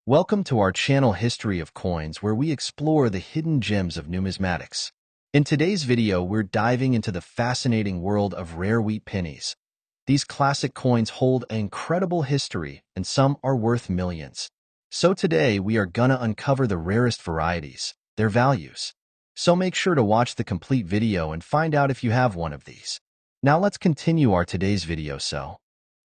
Welcome to our channel History of Coins, where we explore the hidden gems of numismatics. In today's video, we're diving into the fascinating world of rare wheat pennies. These classic coins hold an incredible history, and some are worth millions. So today, we are gonna uncover the rarest varieties, their values. So make sure to watch the complete video and find out if you have one of these. Now let's continue our today's video.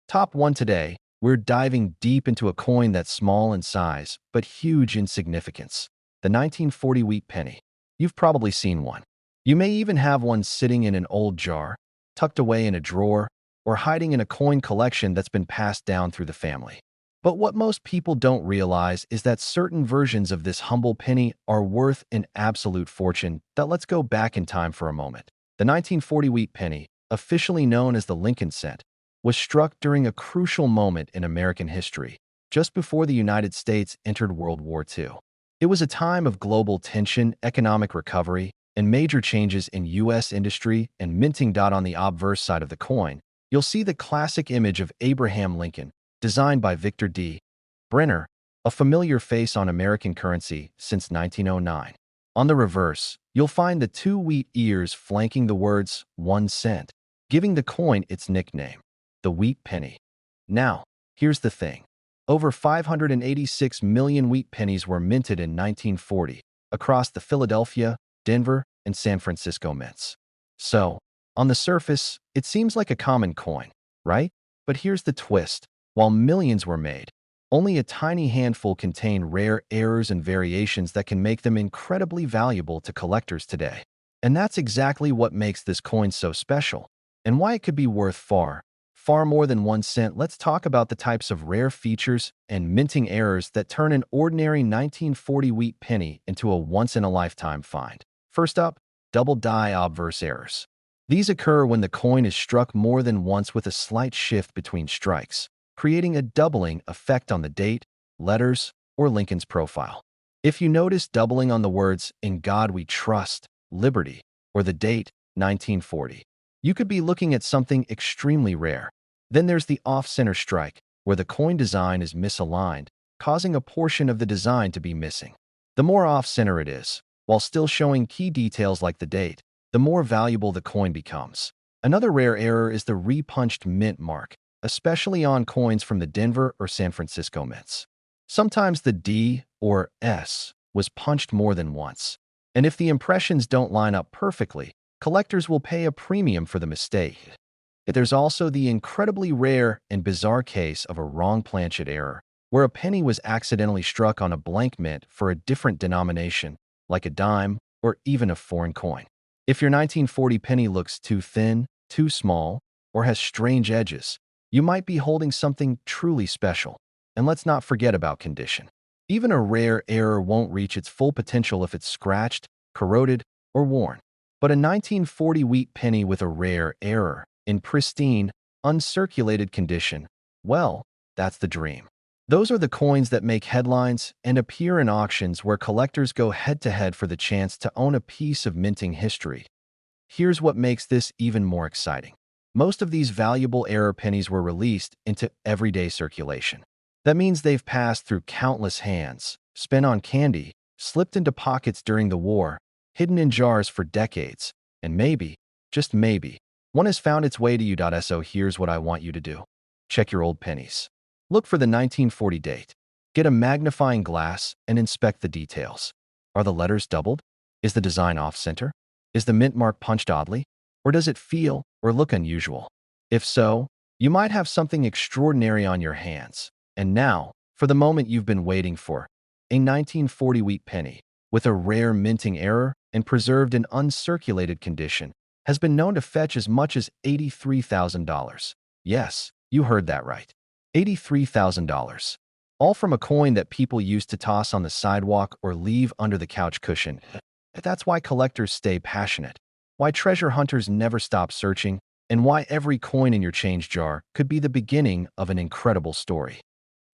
Top 1 today. We're diving deep into a coin that's small in size, but huge in significance. The 1940 wheat penny. You've probably seen one. You may even have one sitting in an old jar, tucked away in a drawer, or hiding in a coin collection that's been passed down through the family. But what most people don't realize is that certain versions of this humble penny are worth an absolute fortune. Let's go back in time for a moment. The 1940 wheat penny, officially known as the Lincoln cent, was struck during a crucial moment in American history, just before the United States entered World War II. It was a time of global tension, economic recovery, and major changes in U.S. industry and minting. On the obverse side of the coin, you'll see the classic image of Abraham Lincoln, designed by Victor D. Brenner, a familiar face on American currency since 1909. On the reverse, you'll find the two wheat ears flanking the words 1 cent, giving the coin its nickname, the wheat penny. Now, here's the thing. Over 586 million wheat pennies were minted in 1940 across the Philadelphia, Denver, and San Francisco mints. So, on the surface, it seems like a common coin, right? But here's the twist. While millions were made, only a tiny handful contain rare errors and variations that can make them incredibly valuable to collectors today. And that's exactly what makes this coin so special, and why it could be worth far more than 1 cent. Let's talk about the types of rare features and minting errors that turn an ordinary 1940 wheat penny into a once-in-a-lifetime find. First up, Doubled Die Obverse errors. These occur when the coin is struck more than once with a slight shift between strikes, creating a doubling effect on the date, letters, or Lincoln's profile. If you notice doubling on the words "In God We Trust," "Liberty," or the date, 1940, you could be looking at something extremely rare. Then there's the off-center strike, where the coin design is misaligned, causing a portion of the design to be missing. The more off-center it is, while still showing key details like the date, the more valuable the coin becomes. Another rare error is the repunched mint mark, especially on coins from the Denver or San Francisco mints. Sometimes the D or S was punched more than once, and if the impressions don't line up perfectly, collectors will pay a premium for the mistake. There's also the incredibly rare and bizarre case of a wrong planchet error, where a penny was accidentally struck on a blank mint for a different denomination, like a dime or even a foreign coin. If your 1940 penny looks too thin, too small, or has strange edges, you might be holding something truly special. And let's not forget about condition. Even a rare error won't reach its full potential if it's scratched, corroded, or worn. But a 1940 wheat penny with a rare error, in pristine, uncirculated condition, well, that's the dream. Those are the coins that make headlines and appear in auctions where collectors go head-to-head for the chance to own a piece of minting history. Here's what makes this even more exciting. Most of these valuable error pennies were released into everyday circulation. That means they've passed through countless hands, spent on candy, slipped into pockets during the war, hidden in jars for decades, and maybe, just maybe, one has found its way to you. So here's what I want you to do. Check your old pennies. Look for the 1940 date. Get a magnifying glass and inspect the details. Are the letters doubled? Is the design off-center? Is the mint mark punched oddly? Or does it feel or look unusual? If so, you might have something extraordinary on your hands. And now, for the moment you've been waiting for, a 1940 wheat penny with a rare minting error and preserved in uncirculated condition has been known to fetch as much as $83,000. Yes, you heard that right. $83,000. All from a coin that people used to toss on the sidewalk or leave under the couch cushion. That's why collectors stay passionate, why treasure hunters never stop searching, and why every coin in your change jar could be the beginning of an incredible story.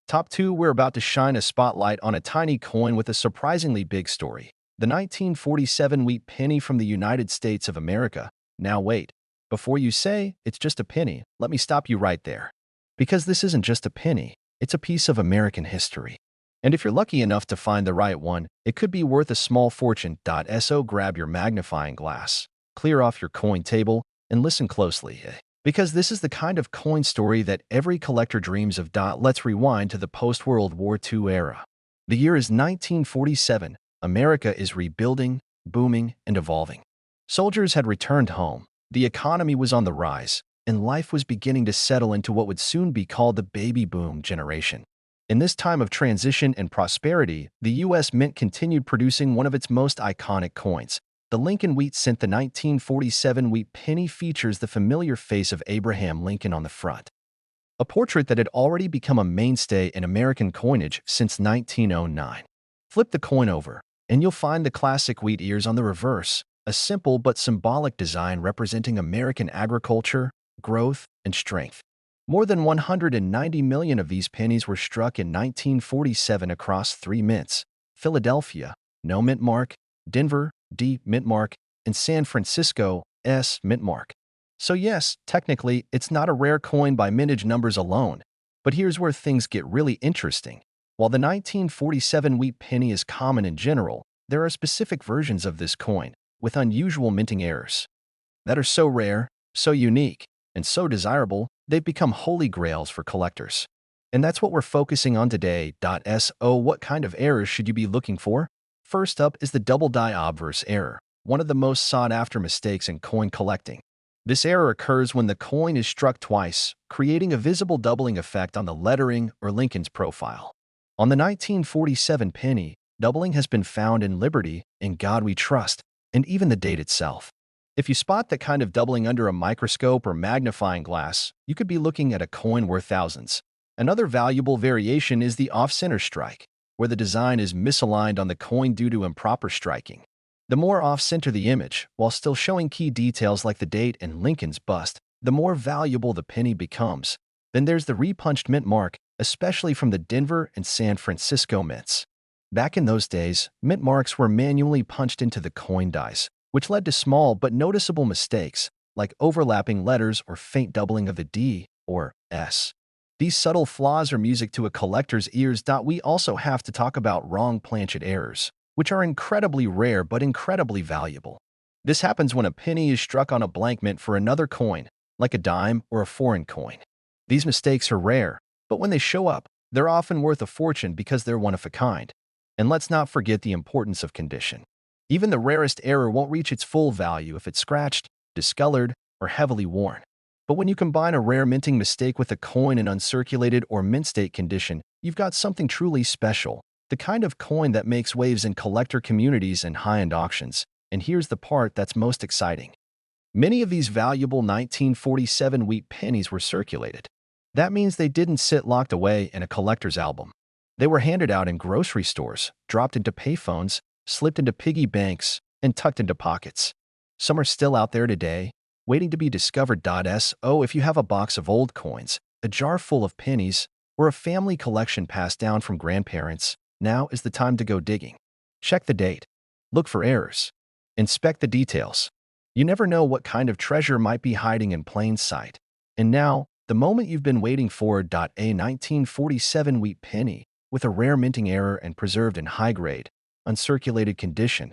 Top 2, we're about to shine a spotlight on a tiny coin with a surprisingly big story. The 1947 wheat penny from the United States of America. Now wait, before you say it's just a penny, let me stop you right there. Because this isn't just a penny, it's a piece of American history. And if you're lucky enough to find the right one, it could be worth a small fortune. So grab your magnifying glass, clear off your coin table, and listen closely, because this is the kind of coin story that every collector dreams of. Let's rewind to the post-World War II era. The year is 1947. America is rebuilding, booming, and evolving. Soldiers had returned home, the economy was on the rise, and life was beginning to settle into what would soon be called the baby boom generation. In this time of transition and prosperity, the U.S. Mint continued producing one of its most iconic coins. The Lincoln Wheat Cent. The 1947 wheat penny features the familiar face of Abraham Lincoln on the front, a portrait that had already become a mainstay in American coinage since 1909. Flip the coin over, and you'll find the classic wheat ears on the reverse, a simple but symbolic design representing American agriculture, growth, and strength. More than 190 million of these pennies were struck in 1947 across 3 mints: Philadelphia, no mint mark; Denver, D mint mark; and San Francisco, S mint mark. So yes, technically, it's not a rare coin by mintage numbers alone, but here's where things get really interesting. While the 1947 wheat penny is common in general, there are specific versions of this coin with unusual minting errors that are so rare, so unique, and so desirable, they've become holy grails for collectors. And that's what we're focusing on today. So what kind of errors should you be looking for? First up is the Doubled Die Obverse error, one of the most sought-after mistakes in coin collecting. This error occurs when the coin is struck twice, creating a visible doubling effect on the lettering or Lincoln's profile. On the 1947 penny, doubling has been found in Liberty, In God We Trust, and even the date itself. If you spot that kind of doubling under a microscope or magnifying glass, you could be looking at a coin worth thousands. Another valuable variation is the off-center strike, where the design is misaligned on the coin due to improper striking. The more off-center the image, while still showing key details like the date and Lincoln's bust, the more valuable the penny becomes. Then there's the repunched mint mark, especially from the Denver and San Francisco mints. Back in those days, mint marks were manually punched into the coin dies, which led to small but noticeable mistakes, like overlapping letters or faint doubling of the D or S. These subtle flaws are music to a collector's ears. We also have to talk about wrong planchet errors, which are incredibly rare but incredibly valuable. This happens when a penny is struck on a blank mint for another coin, like a dime or a foreign coin. These mistakes are rare, but when they show up, they're often worth a fortune because they're one of a kind. And let's not forget the importance of condition. Even the rarest error won't reach its full value if it's scratched, discolored, or heavily worn. But when you combine a rare minting mistake with a coin in uncirculated or mint state condition, you've got something truly special, the kind of coin that makes waves in collector communities and high-end auctions. And here's the part that's most exciting. Many of these valuable 1947 wheat pennies were circulated. That means they didn't sit locked away in a collector's album. They were handed out in grocery stores, dropped into payphones, slipped into piggy banks, and tucked into pockets. Some are still out there today, waiting to be discovered. So if you have a box of old coins, a jar full of pennies, or a family collection passed down from grandparents, now is the time to go digging. Check the date. Look for errors. Inspect the details. You never know what kind of treasure might be hiding in plain sight. And now, the moment you've been waiting for. A 1947 wheat penny, with a rare minting error and preserved in high-grade, uncirculated condition,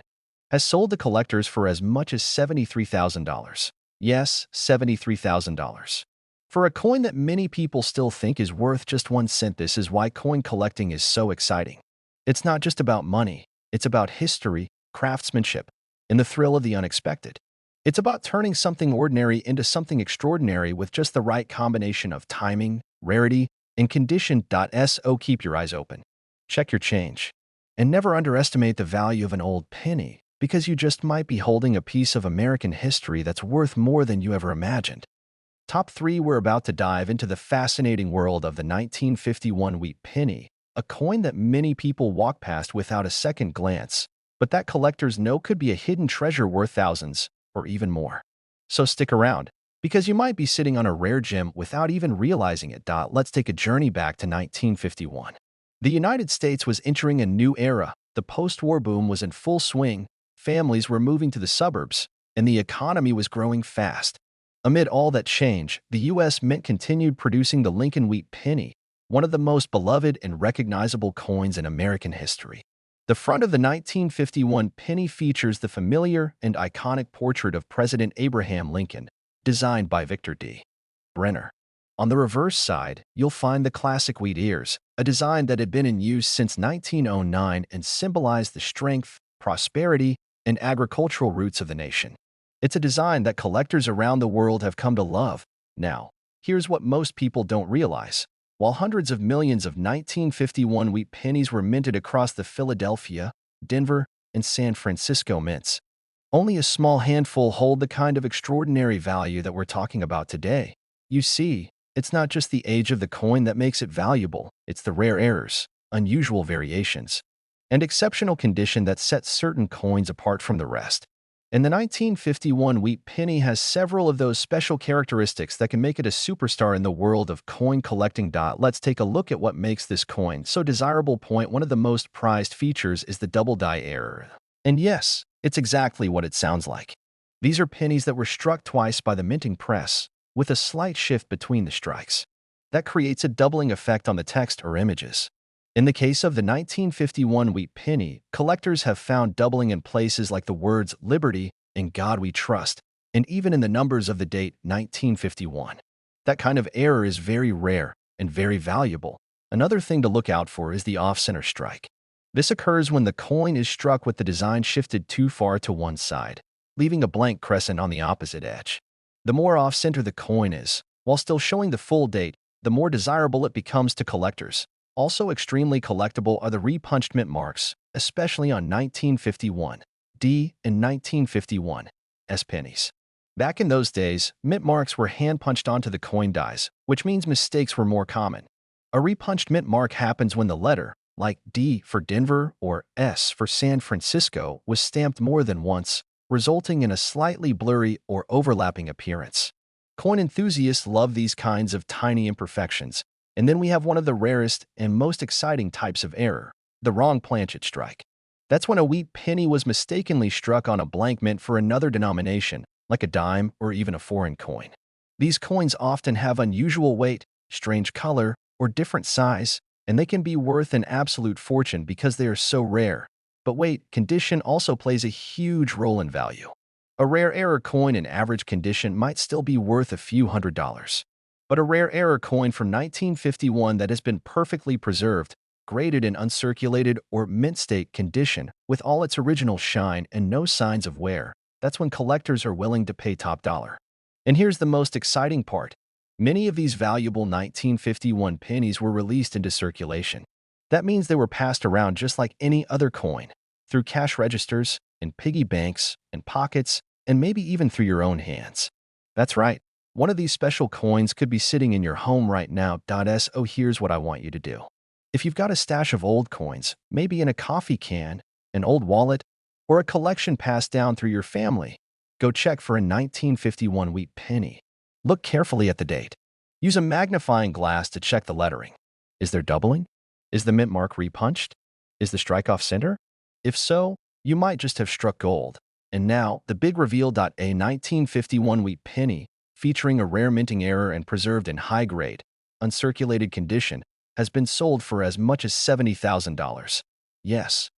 has sold to collectors for as much as $73,000. Yes, $73,000. For a coin that many people still think is worth just 1 cent. This is why coin collecting is so exciting. It's not just about money, it's about history, craftsmanship, and the thrill of the unexpected. It's about turning something ordinary into something extraordinary with just the right combination of timing, rarity, and condition. So keep your eyes open. Check your change. And never underestimate the value of an old penny, because you just might be holding a piece of American history that's worth more than you ever imagined. Top 3. We're about to dive into the fascinating world of the 1951 wheat penny, a coin that many people walk past without a second glance, but that collectors know could be a hidden treasure worth thousands, or even more. So stick around, because you might be sitting on a rare gem without even realizing it. Let's take a journey back to 1951. The United States was entering a new era. The post-war boom was in full swing, families were moving to the suburbs, and the economy was growing fast. Amid all that change, the U.S. Mint continued producing the Lincoln Wheat Penny, one of the most beloved and recognizable coins in American history. The front of the 1951 penny features the familiar and iconic portrait of President Abraham Lincoln, designed by Victor D. Brenner. On the reverse side, you'll find the classic wheat ears, a design that had been in use since 1909 and symbolized the strength, prosperity, and agricultural roots of the nation. It's a design that collectors around the world have come to love. Now, here's what most people don't realize. While hundreds of millions of 1951 wheat pennies were minted across the Philadelphia, Denver, and San Francisco mints, only a small handful hold the kind of extraordinary value that we're talking about today. You see, it's not just the age of the coin that makes it valuable, it's the rare errors, unusual variations, and exceptional condition that sets certain coins apart from the rest. And the 1951 wheat penny has several of those special characteristics that can make it a superstar in the world of coin collecting. Let's take a look at what makes this coin so desirable. Point one of the most prized features is the double die error. And yes, it's exactly what it sounds like. These are pennies that were struck twice by the minting press, with a slight shift between the strikes. That creates a doubling effect on the text or images. In the case of the 1951 wheat penny, collectors have found doubling in places like the words "Liberty" and "God We Trust," and even in the numbers of the date 1951. That kind of error is very rare and very valuable. Another thing to look out for is the off-center strike. This occurs when the coin is struck with the design shifted too far to one side, leaving a blank crescent on the opposite edge. The more off-center the coin is, while still showing the full date, the more desirable it becomes to collectors. Also extremely collectible are the repunched mint marks, especially on 1951 D and 1951 S pennies. Back in those days, mint marks were hand-punched onto the coin dies, which means mistakes were more common. A repunched mint mark happens when the letter, like D for Denver or S for San Francisco, was stamped more than once, resulting in a slightly blurry or overlapping appearance. Coin enthusiasts love these kinds of tiny imperfections. And then we have one of the rarest and most exciting types of error, the wrong planchet strike. That's when a wheat penny was mistakenly struck on a blank mint for another denomination, like a dime or even a foreign coin. These coins often have unusual weight, strange color, or different size, and they can be worth an absolute fortune because they are so rare. But wait, condition also plays a huge role in value. A rare error coin in average condition might still be worth a few $100s. But a rare error coin from 1951 that has been perfectly preserved, graded in uncirculated or mint state condition, with all its original shine and no signs of wear, that's when collectors are willing to pay top dollar. And here's the most exciting part. Many of these valuable 1951 pennies were released into circulation. That means they were passed around just like any other coin, through cash registers, in piggy banks, in pockets, and maybe even through your own hands. That's right. One of these special coins could be sitting in your home right now. So here's what I want you to do. If you've got a stash of old coins, maybe in a coffee can, an old wallet, or a collection passed down through your family, go check for a 1951 wheat penny. Look carefully at the date. Use a magnifying glass to check the lettering. Is there doubling? Is the mint mark repunched? Is the strike off center? If so, you might just have struck gold. And now, the big reveal. A 1951 wheat penny, featuring a rare minting error and preserved in high-grade, uncirculated condition, has been sold for as much as $70,000. Yes,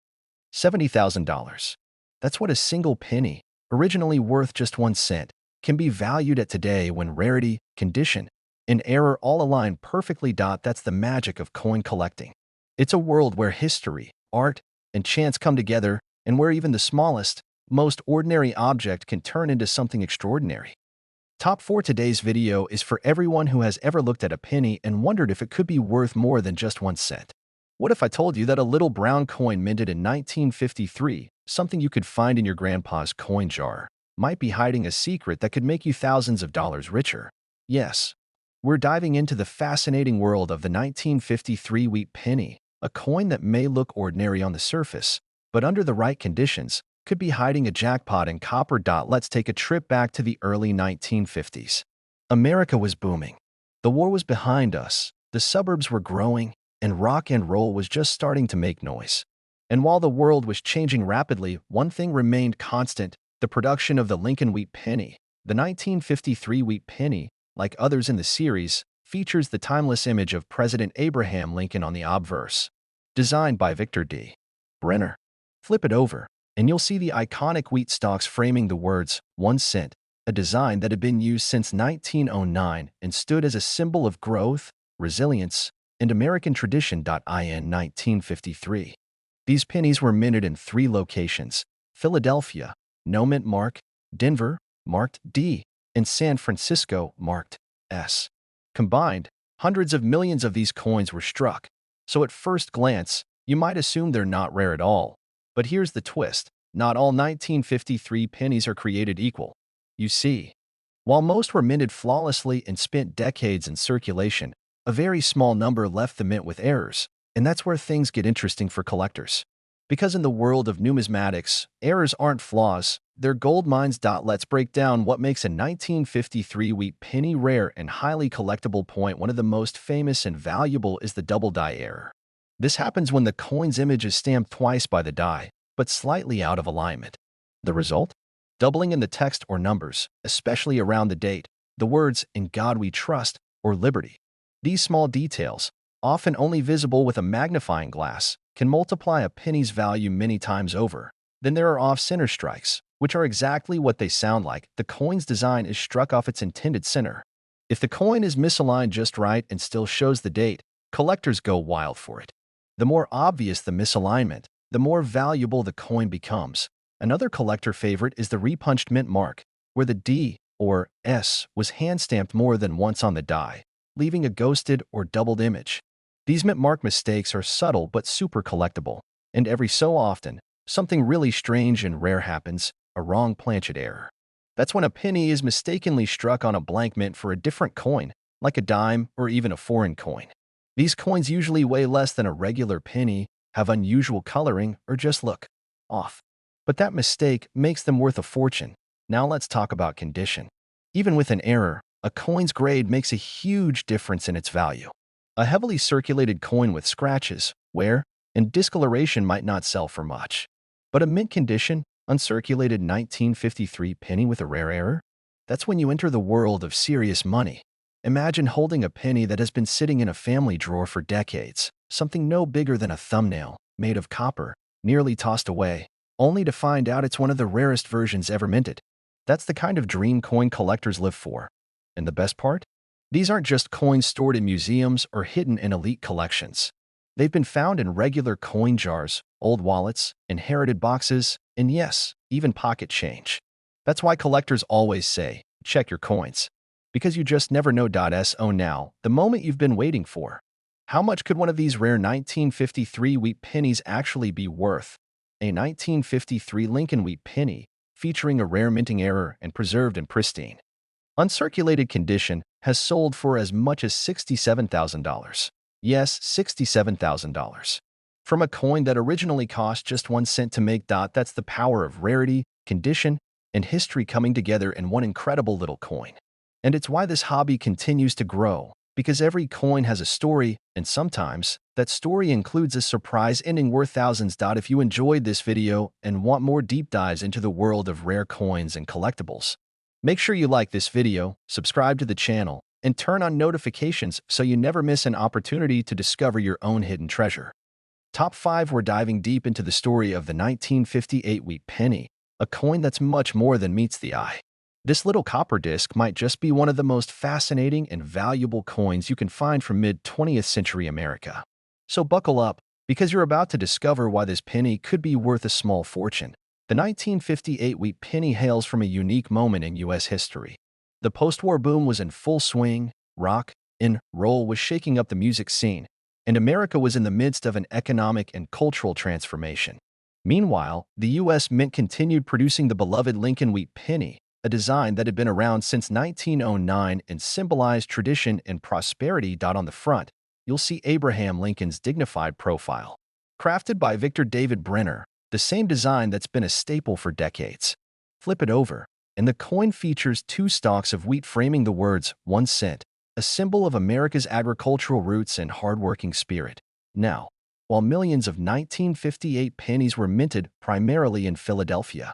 $70,000. That's what a single penny, originally worth just 1 cent, can be valued at today when rarity, condition, and error all align perfectly. That's the magic of coin collecting. It's a world where history, art, and chance come together, and where even the smallest, most ordinary object can turn into something extraordinary. Top 4 today's video is for everyone who has ever looked at a penny and wondered if it could be worth more than just 1 cent. What if I told you that a little brown coin minted in 1953, something you could find in your grandpa's coin jar, might be hiding a secret that could make you thousands of dollars richer? Yes, we're diving into the fascinating world of the 1953 wheat penny, a coin that may look ordinary on the surface, but under the right conditions, could be hiding a jackpot in copper. Let's take a trip back to the early 1950s. America was booming. The war was behind us, the suburbs were growing, and rock and roll was just starting to make noise. And while the world was changing rapidly, one thing remained constant: the production of the Lincoln wheat penny. The 1953 wheat penny, like others in the series, features the timeless image of President Abraham Lincoln on the obverse, designed by Victor D. Brenner. Flip it over, and you'll see the iconic wheat stalks framing the words 1 cent, a design that had been used since 1909 and stood as a symbol of growth, resilience, and American tradition. In 1953, these pennies were minted in 3 locations: Philadelphia, no mint mark; Denver, marked D; and San Francisco, marked S. Combined, hundreds of millions of these coins were struck, so at first glance, you might assume they're not rare at all. But here's the twist: not all 1953 pennies are created equal. You see, while most were minted flawlessly and spent decades in circulation, a very small number left the mint with errors, and that's where things get interesting for collectors. Because in the world of numismatics, errors aren't flaws, they're gold mines. Let's break down what makes a 1953 wheat penny rare and highly collectible. Point 1: of the most famous and valuable is the double die error. This happens when the coin's image is stamped twice by the die, but slightly out of alignment. The result? Doubling in the text or numbers, especially around the date, the words "In God We Trust" or "Liberty." These small details, often only visible with a magnifying glass, can multiply a penny's value many times over. Then there are off-center strikes, which are exactly what they sound like. The coin's design is struck off its intended center. If the coin is misaligned just right and still shows the date, collectors go wild for it. The more obvious the misalignment, the more valuable the coin becomes. Another collector favorite is the repunched mint mark, where the D or S was hand-stamped more than once on the die, leaving a ghosted or doubled image. These mint mark mistakes are subtle but super collectible, and every so often, something really strange and rare happens: a wrong planchet error. That's when a penny is mistakenly struck on a blank mint for a different coin, like a dime or even a foreign coin. These coins usually weigh less than a regular penny, have unusual coloring, or just look off. But that mistake makes them worth a fortune. Now let's talk about condition. Even with an error, a coin's grade makes a huge difference in its value. A heavily circulated coin with scratches, wear, and discoloration might not sell for much. But a mint condition, uncirculated 1953 penny with a rare error? That's when you enter the world of serious money. Imagine holding a penny that has been sitting in a family drawer for decades, something no bigger than a thumbnail, made of copper, nearly tossed away, only to find out it's one of the rarest versions ever minted. That's the kind of dream coin collectors live for. And the best part? These aren't just coins stored in museums or hidden in elite collections. They've been found in regular coin jars, old wallets, inherited boxes, and yes, even pocket change. That's why collectors always say, check your coins. Because you just never know. So now, the moment you've been waiting for. How much could one of these rare 1953 wheat pennies actually be worth? A 1953 Lincoln wheat penny, featuring a rare minting error and preserved in pristine, uncirculated condition, has sold for as much as $67,000. Yes, $67,000. From a coin that originally cost just 1 cent to make. That's the power of rarity, condition, and history coming together in one incredible little coin. And it's why this hobby continues to grow, because every coin has a story, and sometimes that story includes a surprise ending worth thousands. If you enjoyed this video and want more deep dives into the world of rare coins and collectibles, make sure you like this video, subscribe to the channel, and turn on notifications so you never miss an opportunity to discover your own hidden treasure. Top 5: we're diving deep into the story of the 1958 wheat penny, a coin that's much more than meets the eye. This little copper disc might just be one of the most fascinating and valuable coins you can find from mid-20th century America. So buckle up, because you're about to discover why this penny could be worth a small fortune. The 1958 wheat penny hails from a unique moment in U.S. history. The post-war boom was in full swing, rock and roll was shaking up the music scene, and America was in the midst of an economic and cultural transformation. Meanwhile, the U.S. Mint continued producing the beloved Lincoln wheat penny, a design that had been around since 1909 and symbolized tradition and prosperity. On the front, you'll see Abraham Lincoln's dignified profile, crafted by Victor David Brenner, the same design that's been a staple for decades. Flip it over, and the coin features 2 stalks of wheat framing the words 1 cent, a symbol of America's agricultural roots and hardworking spirit. Now, while millions of 1958 pennies were minted primarily in Philadelphia,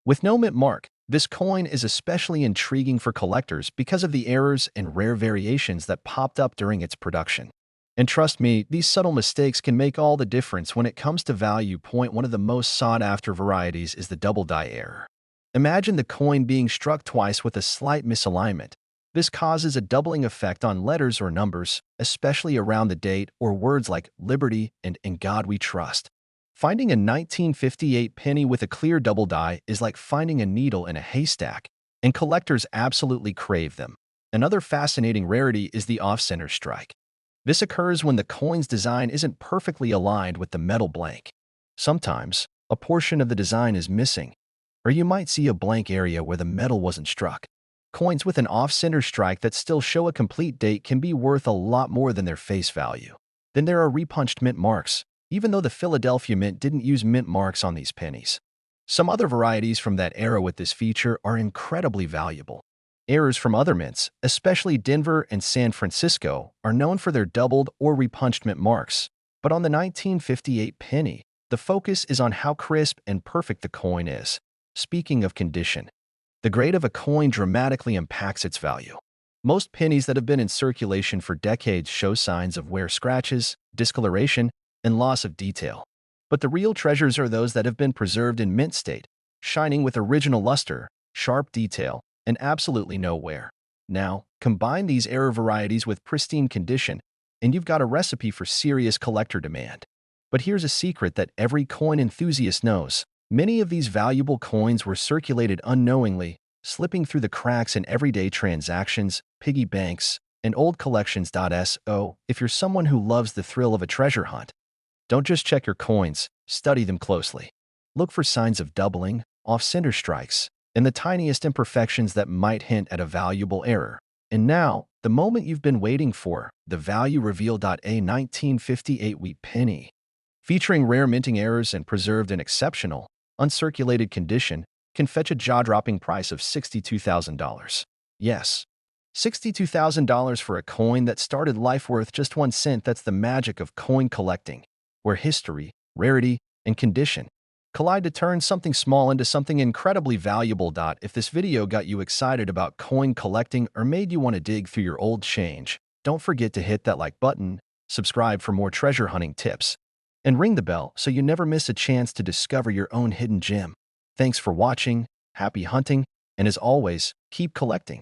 with no mint mark, This coin is especially intriguing for collectors because of the errors and rare variations that popped up during its production. And trust me, these subtle mistakes can make all the difference when it comes to value. One of the most sought-after varieties is the double die error. Imagine the coin being struck twice with a slight misalignment. This causes a doubling effect on letters or numbers, especially around the date or words like liberty and in God we trust. Finding a 1958 penny with a clear double die is like finding a needle in a haystack, and collectors absolutely crave them. Another fascinating rarity is the off-center strike. This occurs when the coin's design isn't perfectly aligned with the metal blank. Sometimes, a portion of the design is missing, or you might see a blank area where the metal wasn't struck. Coins with an off-center strike that still show a complete date can be worth a lot more than their face value. Then there are repunched mint marks, even though the Philadelphia Mint didn't use mint marks on these pennies. Some other varieties from that era with this feature are incredibly valuable. Errors from other mints, especially Denver and San Francisco, are known for their doubled or repunched mint marks. But on the 1958 penny, the focus is on how crisp and perfect the coin is. Speaking of condition, the grade of a coin dramatically impacts its value. Most pennies that have been in circulation for decades show signs of wear, scratches, discoloration, and loss of detail. But the real treasures are those that have been preserved in mint state, shining with original luster, sharp detail, and absolutely no wear. Now, combine these error varieties with pristine condition, and you've got a recipe for serious collector demand. But here's a secret that every coin enthusiast knows. Many of these valuable coins were circulated unknowingly, slipping through the cracks in everyday transactions, piggy banks, and old collections. So, if you're someone who loves the thrill of a treasure hunt, don't just check your coins, study them closely. Look for signs of doubling, off-center strikes, and the tiniest imperfections that might hint at a valuable error. And now, the moment you've been waiting for, the value reveal. A 1958 wheat penny. Featuring rare minting errors and preserved in exceptional, uncirculated condition, can fetch a jaw-dropping price of $62,000. Yes, $62,000 for a coin that started life worth just 1 cent. That's the magic of coin collecting, where history, rarity, and condition collide to turn something small into something incredibly valuable. If this video got you excited about coin collecting or made you want to dig through your old change, don't forget to hit that like button, subscribe for more treasure hunting tips, and ring the bell so you never miss a chance to discover your own hidden gem. Thanks for watching, happy hunting, and as always, keep collecting.